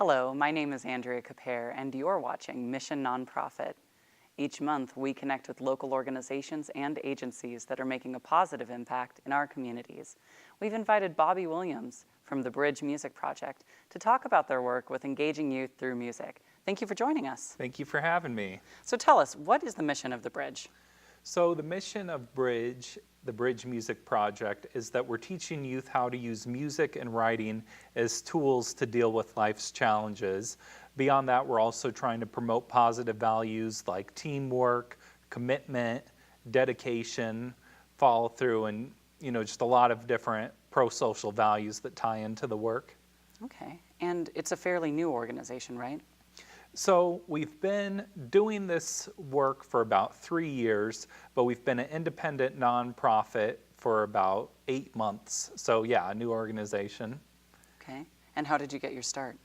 Hello, my name is Andrea Capere, and you're watching Mission Nonprofit. Each month, we connect with local organizations and agencies that are making a positive impact in our communities. We've invited Bobby Williams from the Bridge Music Project to talk about their work with engaging youth through music. Thank you for joining us. Thank you for having me. So tell us, what is the mission of the Bridge? So the mission of Bridge, the Bridge Music Project, is that we're teaching youth how to use music and writing as tools to deal with life's challenges. Beyond that, we're also trying to promote positive values like teamwork, commitment, dedication, follow through, and just a lot of different pro-social values that tie into the work. Okay, and it's a fairly new organization, right? So we've been doing this work for about 3 years, but we've been an independent nonprofit for about 8 months. So yeah, a new organization. Okay, and how did you get your start?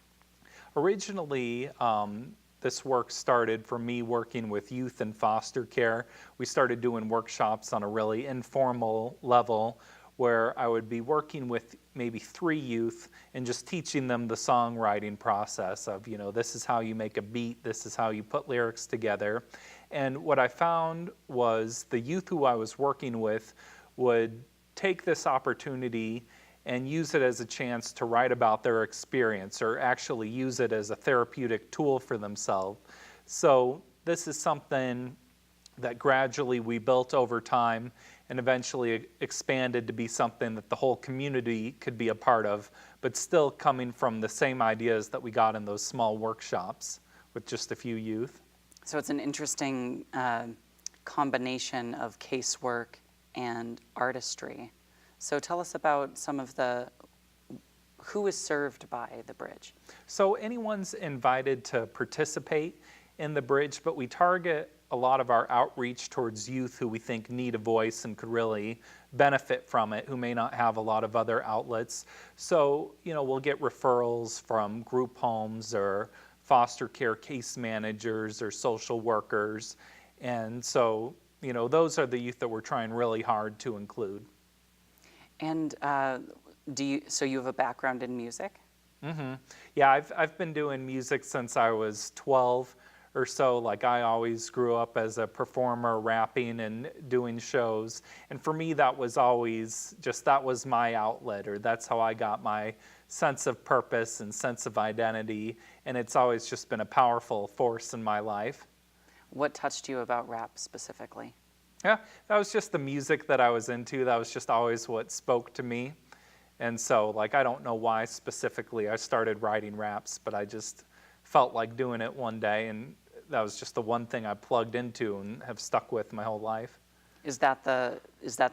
Originally, this work started from me working with youth in foster care. We started doing workshops on a really informal level where I would be working with maybe 3 youth and just teaching them the songwriting process of, this is how you make a beat, this is how you put lyrics together. And what I found was the youth who I was working with would take this opportunity and use it as a chance to write about their experience or actually use it as a therapeutic tool for themselves. So this is something that gradually we built over time and eventually expanded to be something that the whole community could be a part of, but still coming from the same ideas that we got in those small workshops with just a few youth. So it's an interesting combination of casework and artistry. So tell us about some of who is served by the Bridge. So anyone's invited to participate in the Bridge, but we target a lot of our outreach towards youth who we think need a voice and could really benefit from it, who may not have a lot of other outlets. So, we'll get referrals from group homes or foster care case managers or social workers. And so, those are the youth that we're trying really hard to include. And so you have a background in music? Mm-hmm. Yeah, I've been doing music since I was 12 or so. Like, I always grew up as a performer, rapping and doing shows. And for me, that was always that was my outlet, or that's how I got my sense of purpose and sense of identity. And it's always just been a powerful force in my life. What touched you about rap specifically? Yeah, that was just the music that I was into. That was just always what spoke to me. And so, I don't know why specifically I started writing raps, but I just felt like doing it one day, and that was just the one thing I plugged into and have stuck with my whole life. Is that the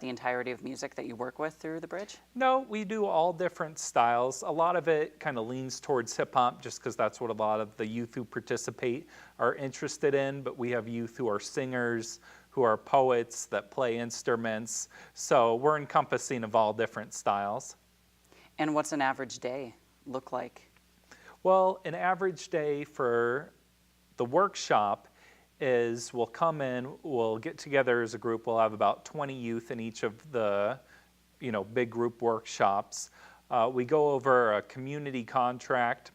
entirety of music that you work with through the Bridge? No, we do all different styles. A lot of it kind of leans towards hip-hop just because that's what a lot of the youth who participate are interested in, but we have youth who are singers, who are poets that play instruments. So we're encompassing of all different styles. And what's an average day look like? Well, an average day for the workshop is we'll come in, we'll get together as a group, we'll have about 20 youth in each of the big group workshops. We go over a community contract,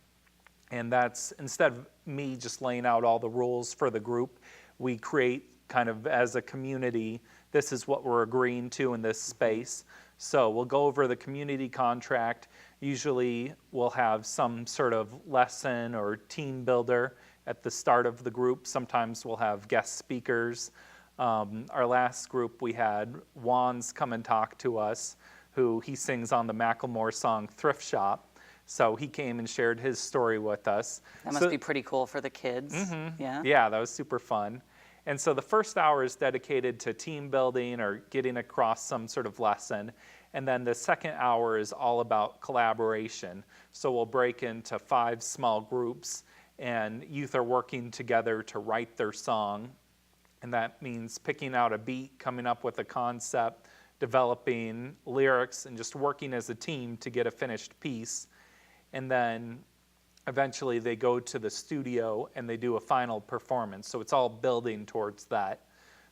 and that's, instead of me just laying out all the rules for the group, we create kind of as a community, this is what we're agreeing to in this space. So we'll go over the community contract. Usually we'll have some sort of lesson or team builder at the start of the group. Sometimes we'll have guest speakers. Our last group, we had Wands come and talk to us, he sings on the Macklemore song Thrift Shop. So he came and shared his story with us. That must be pretty cool for the kids. Mm-hmm. Yeah? Yeah, that was super fun. And so the first hour is dedicated to team building or getting across some sort of lesson. And then the second hour is all about collaboration. So we'll break into 5 small groups, and youth are working together to write their song. And that means picking out a beat, coming up with a concept, developing lyrics, and just working as a team to get a finished piece. And then eventually they go to the studio and they do a final performance. So it's all building towards that.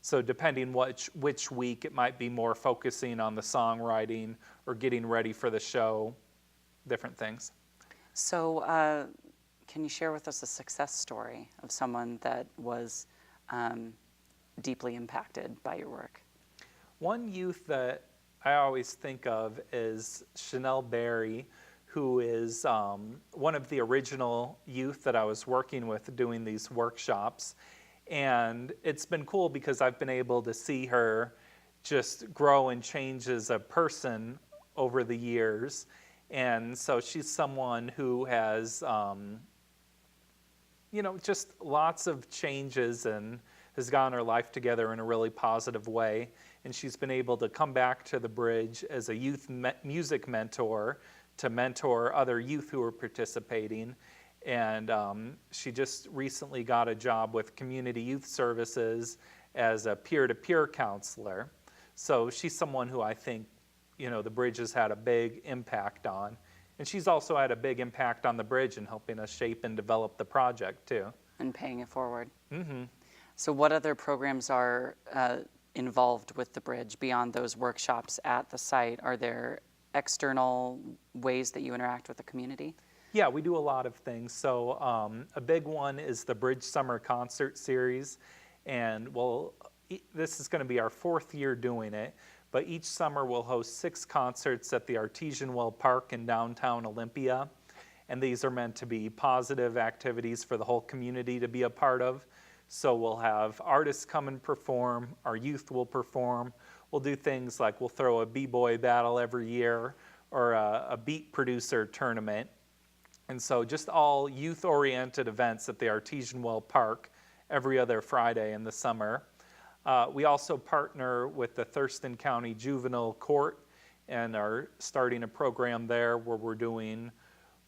So depending which week, it might be more focusing on the songwriting or getting ready for the show, different things. So can you share with us a success story of someone that was deeply impacted by your work? One youth that I always think of is Chanel Berry, who is one of the original youth that I was working with doing these workshops. And it's been cool because I've been able to see her just grow and change as a person over the years. And so she's someone who has, just lots of changes and has gotten her life together in a really positive way. And she's been able to come back to the Bridge as a youth music mentor to mentor other youth who are participating. And she just recently got a job with Community Youth Services as a peer-to-peer counselor. So she's someone who I think, the Bridge has had a big impact on. And she's also had a big impact on the Bridge in helping us shape and develop the project too. And paying it forward. Mm-hmm. So what other programs are involved with the Bridge beyond those workshops at the site? Are there external ways that you interact with the community? Yeah, we do a lot of things. So a big one is the Bridge Summer Concert Series. And this is going to be our 4th year doing it. But each summer we'll host 6 concerts at the Artesian Well Park in downtown Olympia. And these are meant to be positive activities for the whole community to be a part of. So we'll have artists come and perform, our youth will perform. We'll do things like we'll throw a b-boy battle every year or a beat producer tournament. And so just all youth-oriented events at the Artesian Well Park every other Friday in the summer. We also partner with the Thurston County Juvenile Court and are starting a program there where we're doing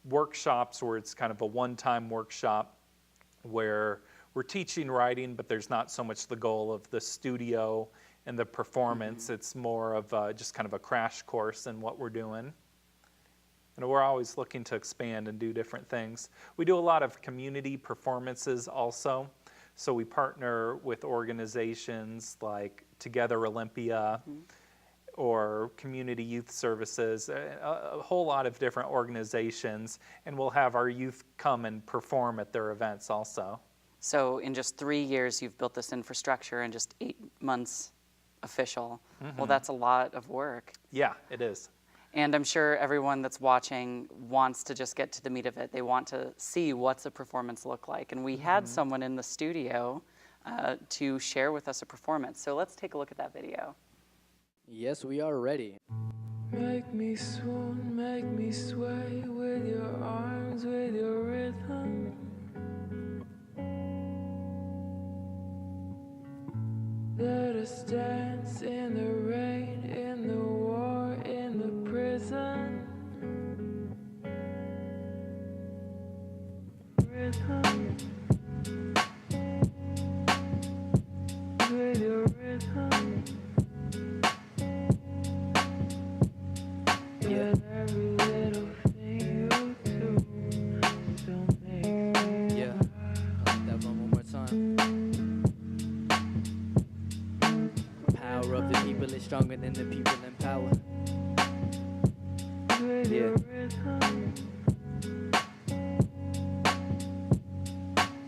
workshops where it's kind of a one-time workshop where we're teaching writing, but there's not so much the goal of the studio and the performance. Mm-hmm. It's more of just kind of a crash course in what we're doing. And we're always looking to expand and do different things. We do a lot of community performances also. So we partner with organizations like Together Olympia, mm-hmm. or Community Youth Services, a whole lot of different organizations, and we'll have our youth come and perform at their events also. So in just 3 years, you've built this infrastructure in just 8 months official. Mm-hmm. Well, that's a lot of work. Yeah, it is. And I'm sure everyone that's watching wants to just get to the meat of it. They want to see what's a performance look like. And we mm-hmm. had someone in the studio to share with us a performance. So let's take a look at that video. Yes, we are ready. Make me swoon, make me sway with your arms, with your rhythm. Let us dance in the rain, in the war, in the prison. Rhythm. With your rhythm. Yet every little thing you do still makes me Yeah, I'll that one more time. Power of the people is stronger than the people in power. with Yeah. your rhythm.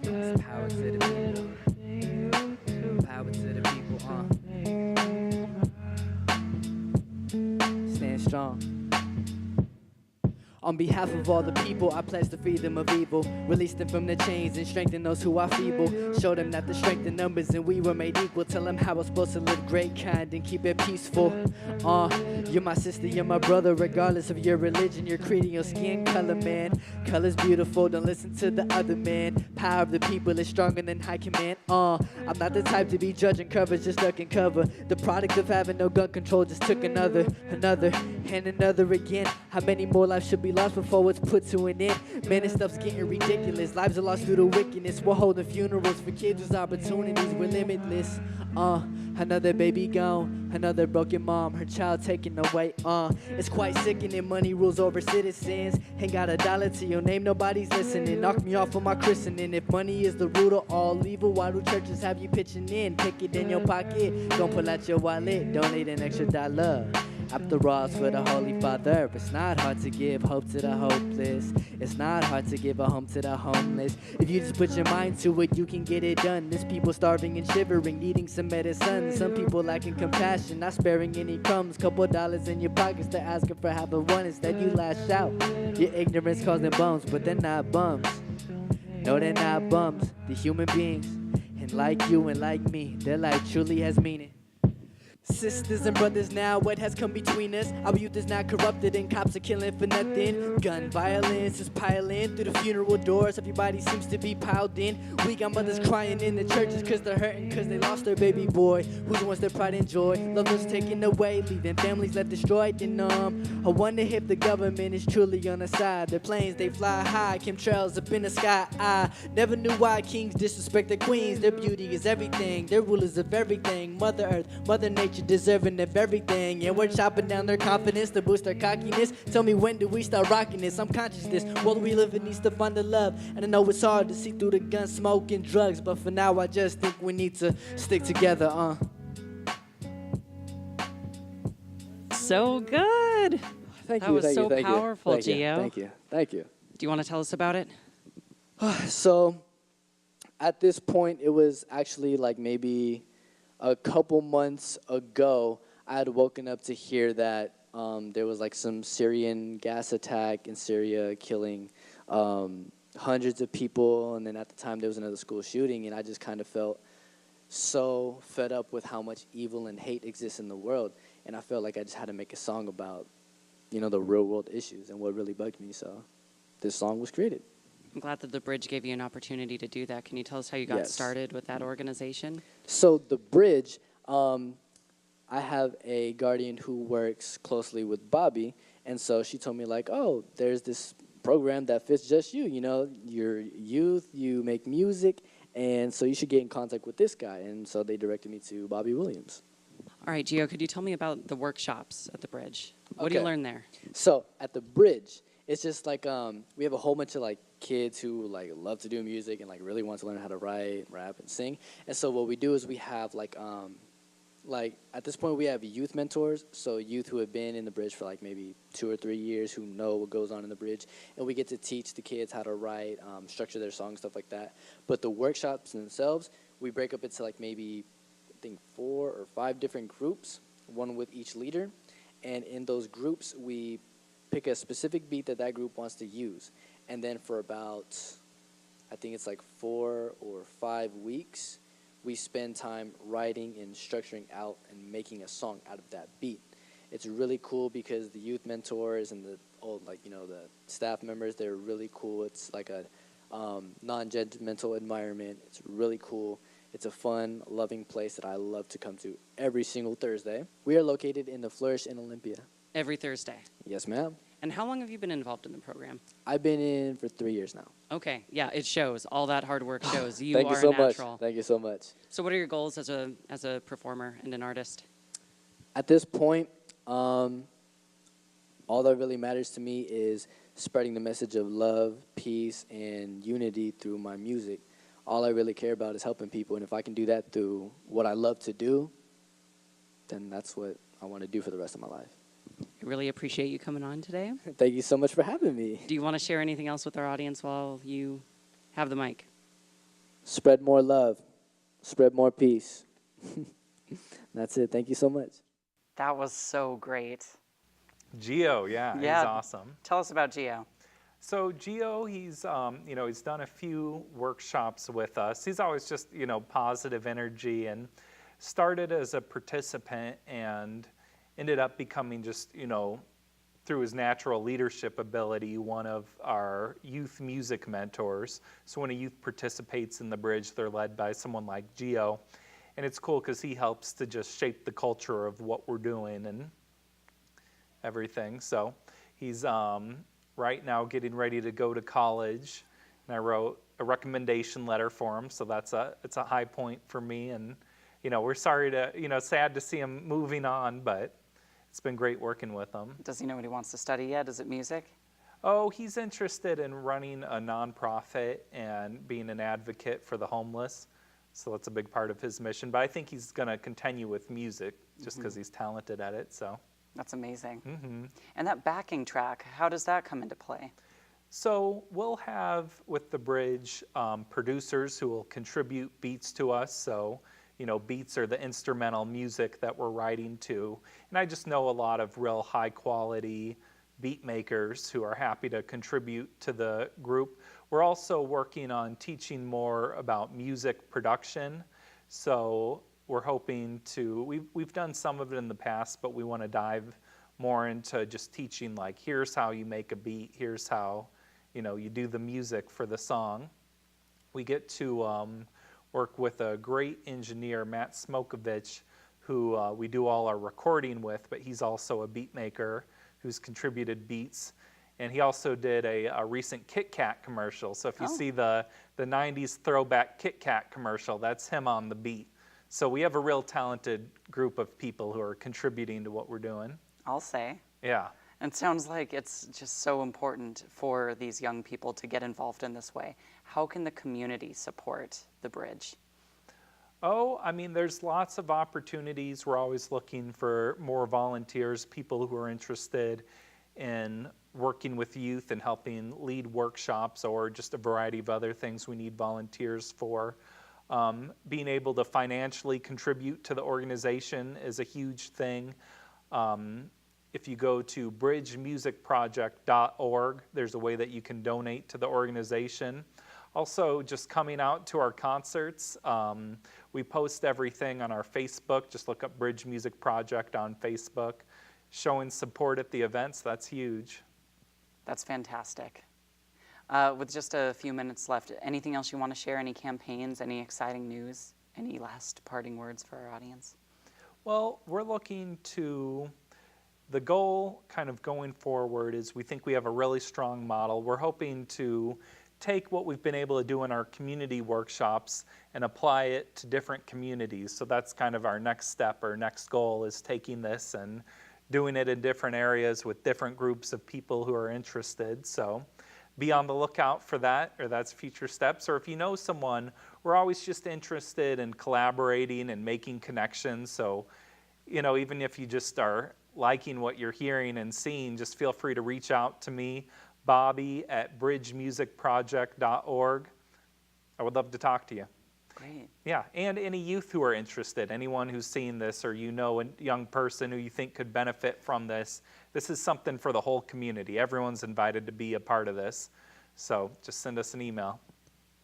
It's power to the people. Little thing you do Power to the people, makes me smile. Stand strong. On behalf of all the people, I pledge to free them of evil. Release them from the chains and strengthen those who are feeble. Show them that the strength in numbers and we were made equal. Tell them how we're supposed to live great, kind, and keep it peaceful. You're my sister, you're my brother, regardless of your religion, your creed, and your skin color, man. Color's beautiful, don't listen to the other man. Power of the people is stronger than high command. I'm not the type to be judging covers, just ducking cover. The product of having no gun control just took another, and another again. How many more lives should be lost before it's put to an end? Man, this stuff's getting ridiculous. Lives are lost through the wickedness. We're holding funerals for kids whose opportunities were limitless. Another baby gone, another broken mom, her child taken away. It's quite sickening. Money rules over citizens. Ain't got a dollar to your name, nobody's listening. Knock me off of my christening. If money is the root of all evil, why do churches have you pitching in? Pick it in your pocket, don't pull out your wallet, donate an extra $1. After all, it's for the Holy Father. It's not hard to give hope to the hopeless. It's not hard to give a home to the homeless. If you just put your mind to it, you can get it done. There's people starving and shivering, needing some medicine. Some people lacking compassion, not sparing any crumbs. Couple dollars in your pockets to asking for half of one. Instead you lash out. Your ignorance causing bums, but they're not bums. No, they're not bums. They're human beings. And like you and like me, their life truly has meaning. Sisters and brothers now, what has come between us? Our youth is not corrupted and cops are killing for nothing. Gun violence is piling through the funeral doors. Everybody seems to be piled in. We got mothers crying in the churches cause they're hurting cause they lost their baby boy. Who's wants their pride and joy? Loved ones taken away, leaving families left destroyed and numb. I wonder if the government is truly on the side. Their planes, they fly high, chemtrails up in the sky. I never knew why kings disrespect their queens. Their beauty is everything, they're rulers of everything. Mother Earth, Mother Nature, deserving of everything, and we're chopping down their confidence to boost their cockiness. Tell me, when do we start rocking this? I'm conscious this world we live in needs to find the love, and I know it's hard to see through the gun smoke and drugs, but for now I just think we need to stick together. So good. Thank That you. was Thank so you. Thank powerful, you. Thank you. Gio. Thank you. Thank you. Do you want to tell us about it? So, at this point, it was actually like maybe a couple months ago, I had woken up to hear that there was like some Syrian gas attack in Syria killing hundreds of people, and then at the time there was another school shooting, and I just kind of felt so fed up with how much evil and hate exists in the world, and I felt like I just had to make a song about, you know, the real world issues and what really bugged me, so this song was created. I'm glad that the Bridge gave you an opportunity to do that. Can you tell us how you got Yes. started with that organization? So the Bridge, I have a guardian who works closely with Bobby, and so she told me like, oh, there's this program that fits just you. You know, you're youth, you make music, and so you should get in contact with this guy. And so they directed me to Bobby Williams. All right, Gio, could you tell me about the workshops at the Bridge? What do you Okay. learn there? So at the Bridge, it's just like we have a whole bunch of like kids who like love to do music and like really want to learn how to write, rap, and sing. And so what we do is we have like at this point we have youth mentors, so youth who have been in the Bridge for like maybe 2 or 3 years who know what goes on in the Bridge, and we get to teach the kids how to write, structure their songs, stuff like that. But the workshops themselves, we break up into like maybe I think 4 or 5 different groups, one with each leader, and in those groups we pick a specific beat that group wants to use, and then for about, I think it's like 4 or 5 weeks, we spend time writing and structuring out and making a song out of that beat. It's really cool because the youth mentors and the old, like, you know, the staff members, they're really cool. It's like a non-judgmental environment. It's really cool. It's a fun, loving place that I love to come to every single Thursday. We are located in the Flourish in Olympia. Every Thursday. Yes, ma'am. And how long have you been involved in the program? I've been in for 3 years now. Okay, yeah, it shows. All that hard work shows. You Thank are you so a natural. much. Thank you so much. So what are your goals as a performer and an artist? At this point, all that really matters to me is spreading the message of love, peace, and unity through my music. All I really care about is helping people, and if I can do that through what I love to do, then that's what I want to do for the rest of my life. I really appreciate you coming on today. Thank you so much for having me. Do you want to share anything else with our audience while you have the mic? Spread more love. Spread more peace. That's it. Thank you so much. That was so great. Gio, yeah, Yeah. he's awesome. Tell us about Gio. So Gio, he's done a few workshops with us. He's always just, positive energy, and started as a participant and ended up becoming just, through his natural leadership ability, one of our youth music mentors. So when a youth participates in the Bridge, they're led by someone like Gio. And it's cool because he helps to just shape the culture of what we're doing and everything. So he's right now getting ready to go to college, and I wrote a recommendation letter for him. So it's a high point for me, and we're sorry to sad to see him moving on, but it's been great working with him. Does he know what he wants to study yet? Is it music? Oh, he's interested in running a nonprofit and being an advocate for the homeless. So that's a big part of his mission. But I think he's going to continue with music just because he's talented at it. So That's amazing. And that backing track, how does that come into play? So we'll have with the bridge producers who will contribute beats to us. So, you know, beats are the instrumental music that we're writing to. And I just know a lot of real high quality beat makers who are happy to contribute to the group. We're also working on teaching more about music production. So we're hoping to, we've done some of it in the past, but we want to dive more into just teaching, like, here's how you make a beat, here's how, you know, you do the music for the song. We get to work with a great engineer, Matt Smokovich, who we do all our recording with, but he's also a beat maker who's contributed beats. And he also did a recent Kit Kat commercial. So if you see the 90s throwback Kit Kat commercial, that's him on the beat. So we have a real talented group of people who are contributing to what we're doing. I'll say. Yeah. And it sounds like it's just so important for these young people to get involved in this way. How can the community support the bridge? Oh, I mean, there's lots of opportunities. We're always looking for more volunteers, people who are interested in working with youth and helping lead workshops or just a variety of other things we need volunteers for. Being able to financially contribute to the organization is a huge thing. If you go to bridgemusicproject.org, there's a way that you can donate to the organization. Also, just coming out to our concerts. We post everything on our Facebook. Just look up Bridge Music Project on Facebook. Showing support at the events, that's huge. That's fantastic. With just a few minutes left, anything else you want to share? Any campaigns, any exciting news? Any last parting words for our audience? Well, we're looking to, the goal kind of going forward is we think we have a really strong model. We're hoping to take what we've been able to do in our community workshops and apply it to different communities. So that's kind of our next step, our next goal is taking this and doing it in different areas with different groups of people who are interested. So be on the lookout for that, or that's future steps. Or if you know someone, we're always just interested in collaborating and making connections. So, you know, even if you just are liking what you're hearing and seeing, just feel free to reach out to me, Bobby at bridgemusicproject.org. I would love to talk to you. Great. Yeah, and any youth who are interested, anyone who's seen this, or you know a young person who you think could benefit from this, this is something for the whole community. Everyone's invited to be a part of this. So just send us an email.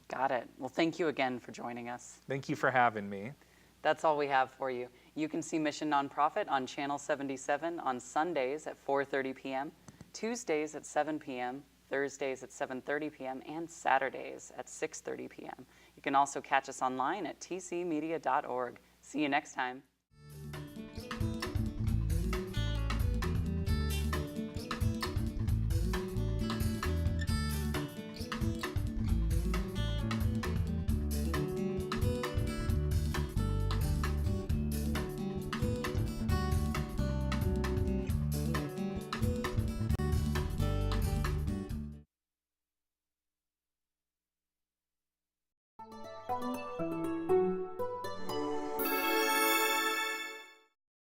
Got it. Well, thank you again for joining us. Thank you for having me. That's all we have for you. You can see Mission Nonprofit on Channel 77 on Sundays at 4:30 p.m., Tuesdays at 7 p.m., Thursdays at 7:30 p.m., and Saturdays at 6:30 p.m. You can also catch us online at tcmedia.org. See you next time.